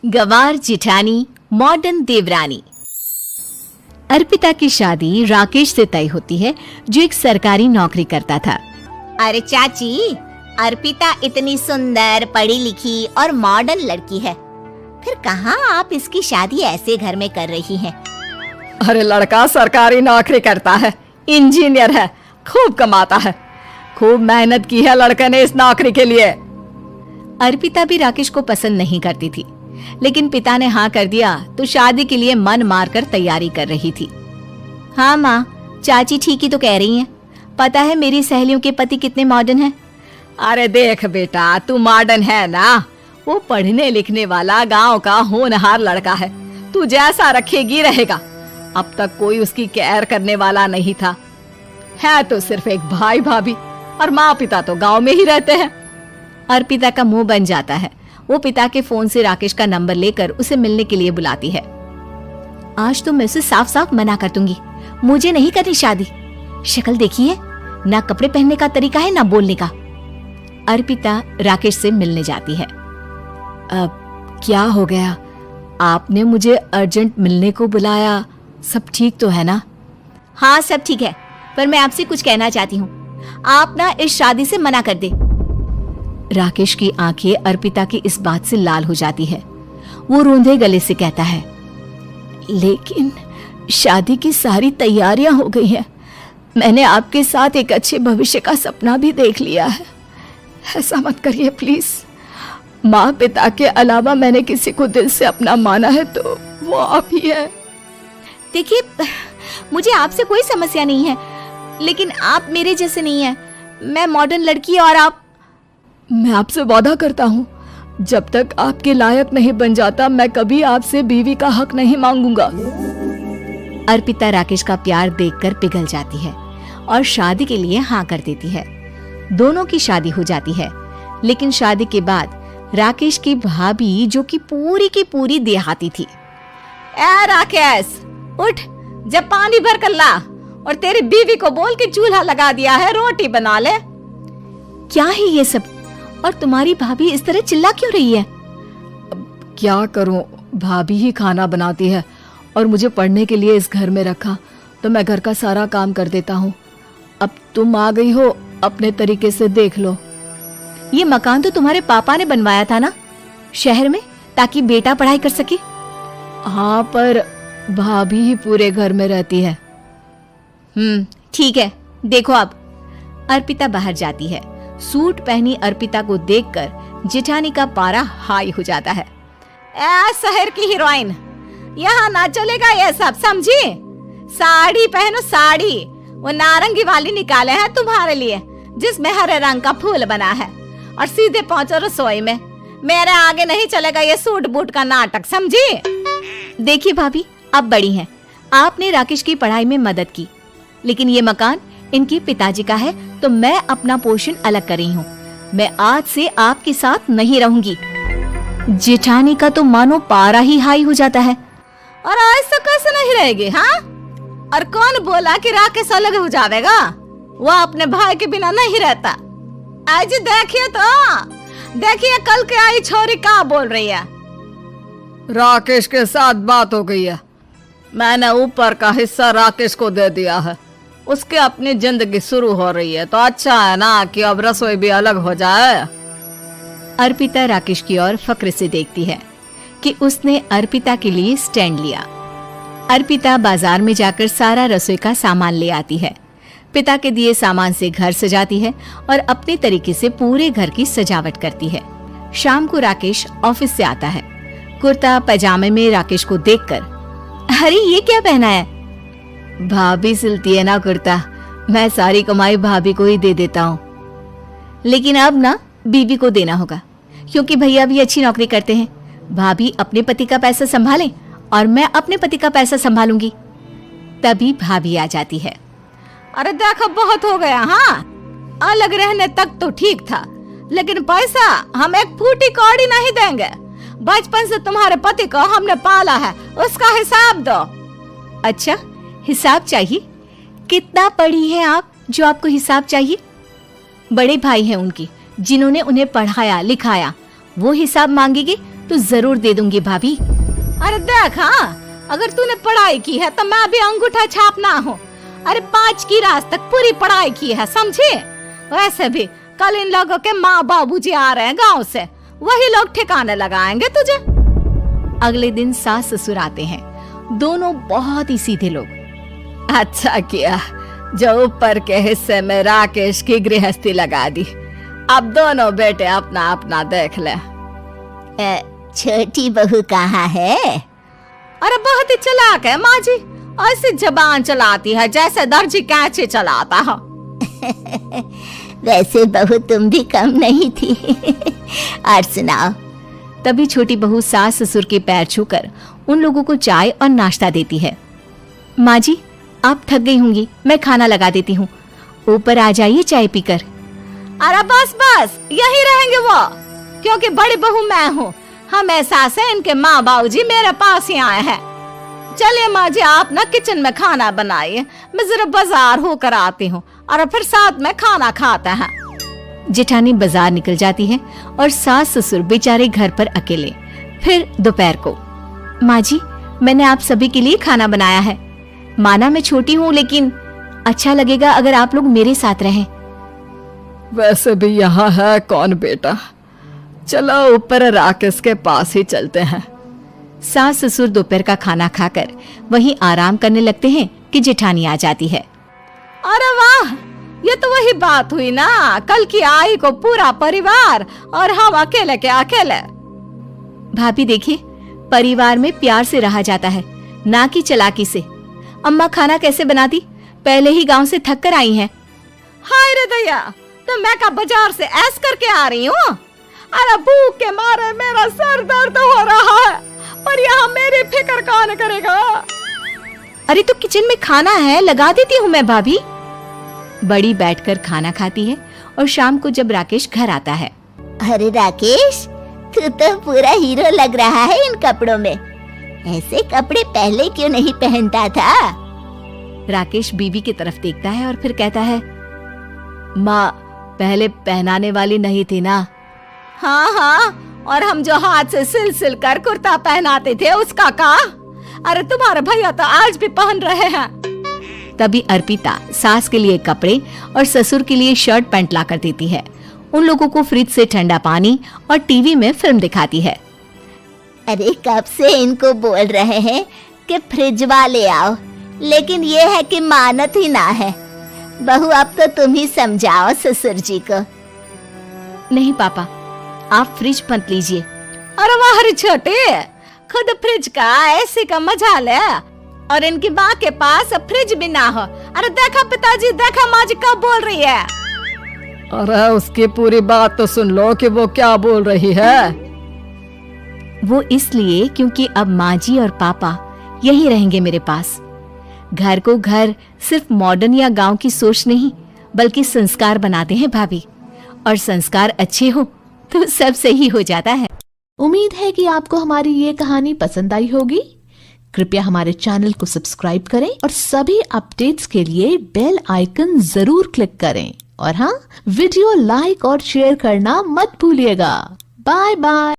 गवार जिठानी मॉडर्न देवरानी। अर्पिता की शादी राकेश से तय होती है, जो एक सरकारी नौकरी करता था। अरे चाची, अर्पिता इतनी सुंदर, पढ़ी लिखी और मॉडर्न लड़की है, फिर कहाँ आप इसकी शादी ऐसे घर में कर रही हैं? अरे लड़का सरकारी नौकरी करता है, इंजीनियर है, खूब कमाता है, खूब मेहनत की है लड़के ने इस नौकरी के लिए। अर्पिता भी राकेश को पसंद नहीं करती थी, लेकिन पिता ने हाँ कर दिया तो शादी के लिए मन मारकर तैयारी कर रही थी। हाँ माँ, चाची ठीक ही तो कह रही हैं। पता है मेरी सहेलियों के पति कितने मॉडर्न हैं। अरे देख बेटा, तू मॉडर्न है ना, वो पढ़ने लिखने वाला गांव का होनहार लड़का है, तू जैसा रखेगी रहेगा। अब तक कोई उसकी केयर करने वाला नहीं था, है तो सिर्फ एक भाई भाभी, और माँ पिता तो गांव में ही रहते हैं। अर्पिता का मुंह बन जाता है। वो पिता के फोन से राकेश का नंबर लेकर उसे मिलने के लिए बुलाती है। आज तो मैं उसे साफ साफ मना कर दूंगी, मुझे नहीं करनी शादी। शक्ल देखी है ना, कपड़े पहनने का तरीका है ना बोलने का। अर्पिता राकेश से मिलने जाती है। अब क्या हो गया, आपने मुझे अर्जेंट मिलने को बुलाया, सब ठीक तो है ना? हाँ सब ठीक है, पर मैं आपसे कुछ कहना चाहती हूँ। आप ना इस शादी से मना कर दे। राकेश की आंखें अर्पिता की इस बात से लाल हो जाती है। वो रूंधे गले से कहता है, लेकिन शादी की सारी तैयारियां हो गई हैं, मैंने आपके साथ एक अच्छे भविष्य का सपना भी देख लिया है, ऐसा मत करिए प्लीज। माँ पिता के अलावा मैंने किसी को दिल से अपना माना है तो वो आप ही है। देखिए, मुझे आपसे कोई समस्या नहीं है, लेकिन आप मेरे जैसे नहीं हैं। मैं मॉडर्न लड़की और आप। मैं आपसे वादा करता हूँ, जब तक आपके लायक नहीं बन जाता मैं कभी आपसे बीवी का हक नहीं मांगूंगा। अर्पिता राकेश का प्यार देखकर पिघल जाती है और शादी के लिए हाँ कर देती है। दोनों की शादी हो जाती है, लेकिन शादी के बाद राकेश की भाभी, जो कि पूरी की पूरी देहाती थी। ए राकेश, उठ, जब पानी भर कर ला, और तेरी बीवी को बोल के चूल्हा लगा दिया है, रोटी बना ले। क्या है ये सब, और तुम्हारी भाभी इस तरह चिल्ला क्यों रही है? अब क्या करूं, भाभी ही खाना बनाती है और मुझे पढ़ने के लिए इस घर में रखा, तो मैं घर का सारा काम कर देता हूँ। अब तुम आ गई हो, अपने तरीके से देख लो। ये मकान तो तुम्हारे पापा ने बनवाया था ना, शहर में, ताकि बेटा पढ़ाई कर सके। हाँ, पर भाभी ही पूरे घर में रहती है। ठीक है, देखो अब। अर्पिता बाहर जाती है। सूट पहनी अर्पिता को देखकर जेठानी का पारा हाई हो जाता है। ए शहर की हीरोइन, यहाँ ना चलेगा ये सब, समझी? साड़ी पहनो, साड़ी। वो नारंगी वाली निकाले हैं तुम्हारे लिए, जिसमें हरे रंग का फूल बना है, और सीधे पहुंचो रसोई में। मेरे आगे नहीं चलेगा ये सूट बूट का नाटक, समझी? देखिए भाभी, आप बड़ी हैं, आपने राकेश की पढ़ाई में मदद की, लेकिन ये मकान इनके पिताजी का है, तो मैं अपना पोर्शन अलग कर रही हूँ। मैं आज से आपके साथ नहीं रहूंगी। जेठानी का तो मानो पारा ही हाई हो जाता है। और ऐसा कैसे नहीं रहेगी? हाँ, और कौन बोला कि राकेश अलग हो जाएगा? वो अपने भाई के बिना नहीं रहता। आज देखिए तो, देखिए कल के आई छोरी क्या बोल रही है। राकेश के साथ बात हो गई है, मैंने ऊपर का हिस्सा राकेश को दे दिया है, उसके अपनी जिंदगी शुरू हो रही है, तो अच्छा है ना कि अब रसोई भी अलग हो जाए। अर्पिता राकेश की ओर फक्र से देखती है कि उसने अर्पिता के लिए स्टैंड लिया। अर्पिता बाजार में जाकर सारा रसोई का सामान ले आती है। पिता के दिए सामान से घर सजाती है और अपने तरीके से पूरे घर की सजावट करती है। शाम को राकेश ऑफिस से आता है। कुर्ता पैजामे में राकेश को देखकर, अरे ये क्या पहना है? भाभी सिलती है ना कुर्ता, मैं सारी कमाई भाभी को ही दे देता हूँ। लेकिन अब ना बीवी को देना होगा, क्योंकि भैया भी अच्छी नौकरी करते हैं। भाभी अपने पति का पैसा संभालें और मैं अपने पति का पैसा संभालूंगी। तभी भाभी आ जाती है। अरे देखो, बहुत हो गया। हाँ, अलग रहने तक तो ठीक था, लेकिन पैसा हम एक फूटी कौड़ी नहीं देंगे। बचपन से तुम्हारे पति को हमने पाला है, उसका हिसाब दो। अच्छा, हिसाब चाहिए? कितना पढ़ी हैं आप जो आपको हिसाब चाहिए? बड़े भाई हैं उनकी, जिन्होंने उन्हें पढ़ाया लिखाया, वो हिसाब मांगेंगे तो जरूर दे दूंगी भाभी। अरे देख, हाँ, अगर तूने पढ़ाई की है तो मैं भी अंगूठा छापना हूँ। अरे 5 की क्लास तक पूरी पढ़ाई की है, समझे? वैसे भी कल इन लोगों के माँ बाबूजी आ रहे हैं गांव से, वही लोग ठिकाने लगाएंगे तुझे। अगले दिन सास ससुर आते हैं, दोनों बहुत ही सीधे लोग। अच्छा किया जो ऊपर के हिस्से में राकेश की गृहस्थी लगा दी। अब दोनों बेटे अपना अपना देख ले। छोटी बहू कहाँ है? अरे बहुत ही चालाक है माँ जी, ऐसी जबान चलाती है जैसे दर्जी कैंची चलाता है। वैसे बहू तुम भी कम नहीं थी। और सुनाओ। तभी छोटी बहू सास ससुर के पैर छूकर उन लोगों को चाय और नाश्ता देती है। माँ जी, आप थक गई होंगी, मैं खाना लगा देती हूँ, ऊपर आ जाइए चाय पीकर। अरे बस बस, यही रहेंगे वो, क्योंकि बड़ी बहू मैं हूँ। हमेशा से इनके माँ बाबूजी मेरे पास ही आए हैं। चलिए माँ जी, आप ना किचन में खाना बनाइए, मैं जरा बाजार होकर आती हूँ और फिर साथ में खाना खाते हैं। जेठानी बाजार निकल जाती है और सास ससुर बेचारे घर पर अकेले। फिर दोपहर को, माँ जी, मैंने आप सभी के लिए खाना बनाया है। माना मैं छोटी हूँ, लेकिन अच्छा लगेगा अगर आप लोग मेरे साथ रहें। वैसे भी यहाँ है कौन बेटा, चलो ऊपर राकेश के पास ही चलते हैं। सास ससुर दोपहर का खाना खाकर वहीं आराम करने लगते हैं कि जेठानी आ जाती है। अरे वाह, ये तो वही बात हुई ना, कल की आई को पूरा परिवार और हम अकेले के अकेले। भाभी देखिए, परिवार में प्यार से रहा जाता है, ना कि चालाकी से। अम्मा खाना कैसे बनाती, पहले ही गांव से थक कर आई हैं। हाय रे दया, तो मैं का बाजार से ऐस करके आ रही हूँ। अरे भूख के मारे मेरा सर दर्द हो रहा है, पर यहाँ मेरी फिक्र कौन करेगा। अरे तो किचन में खाना है, लगा देती हूँ मैं भाभी। बड़ी बैठकर खाना खाती है और शाम को जब राकेश घर आता है। अरे राकेश, तू तो पूरा हीरो लग रहा है इन कपड़ों में। ऐसे कपड़े पहले क्यों नहीं पहनता था? राकेश बीवी की तरफ देखता है और फिर कहता है, माँ, पहले पहनाने वाली नहीं थी ना। हाँ हाँ, और हम जो हाथ से सिल कर कुर्ता पहनाते थे उसका का? अरे तुम्हारे भैया तो आज भी पहन रहे हैं। तभी अर्पिता सास के लिए कपड़े और ससुर के लिए शर्ट पैंट ला कर देती है। उन लोगों को फ्रिज से ठंडा पानी और टीवी में फिल्म दिखाती है। अरे कब से इनको बोल रहे हैं कि फ्रिज वाले आओ, लेकिन ये है कि मानत ही ना है। बहू, अब तो तुम ही समझाओ ससुर जी को। नहीं पापा, आप फ्रिज मत लीजिए। अरे वाह रे छोटे, खुद फ्रिज का ऐसे का मजा ले, और इनकी माँ के पास फ्रिज भी ना हो। अरे देखा पिताजी, देखा माँ जी कब बोल रही है। अरे उसकी पूरी बात तो सुन लो कि वो क्या बोल रही है। वो इसलिए क्योंकि अब माँ जी और पापा यही रहेंगे मेरे पास। घर को घर सिर्फ मॉडर्न या गांव की सोच नहीं, बल्कि संस्कार बनाते हैं भाभी, और संस्कार अच्छे हो तो सब सही हो जाता है। उम्मीद है कि आपको हमारी ये कहानी पसंद आई होगी। कृपया हमारे चैनल को सब्सक्राइब करें और सभी अपडेट्स के लिए बेल आइकन जरूर क्लिक करें। और हाँ, वीडियो लाइक और शेयर करना मत भूलिएगा। Bye bye.